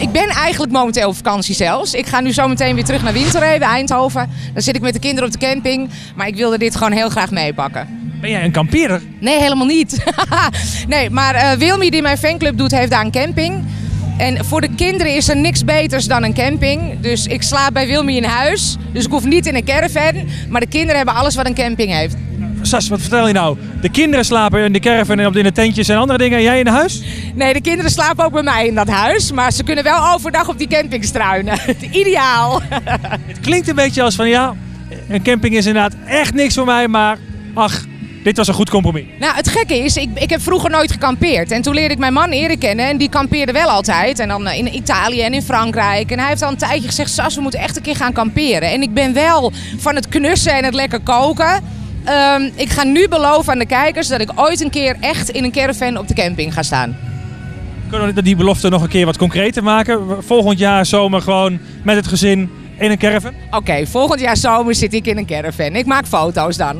Ik ben eigenlijk momenteel op vakantie zelfs. Ik ga nu zo meteen weer terug naar Winterheede, Eindhoven. Dan zit ik met de kinderen op de camping. Maar ik wilde dit gewoon heel graag meepakken. Ben jij een kampeerder? Nee, helemaal niet. Nee, maar Wilmy die mijn fanclub doet, heeft daar een camping. En voor de kinderen is er niks beters dan een camping. Dus ik slaap bij Wilmy in huis. Dus ik hoef niet in een caravan. Maar de kinderen hebben alles wat een camping heeft. Sas, wat vertel je nou? De kinderen slapen in de caravan en in de tentjes en andere dingen. En jij in huis? Nee, de kinderen slapen ook bij mij in dat huis. Maar ze kunnen wel overdag op die camping struinen. Ideaal. Het klinkt een beetje als van ja, een camping is inderdaad echt niks voor mij. Maar ach, dit was een goed compromis. Nou, het gekke is, ik heb vroeger nooit gekampeerd. En toen leerde ik mijn man Erik kennen en die kampeerde wel altijd. En dan in Italië en in Frankrijk. En hij heeft al een tijdje gezegd, Sas, we moeten echt een keer gaan kamperen. En ik ben wel van het knussen en het lekker koken. Ik ga nu beloven aan de kijkers dat ik ooit een keer echt in een caravan op de camping ga staan. Kunnen we die belofte nog een keer wat concreter maken? Volgend jaar zomer gewoon met het gezin in een caravan? Oké, volgend jaar zomer zit ik in een caravan. Ik maak foto's dan.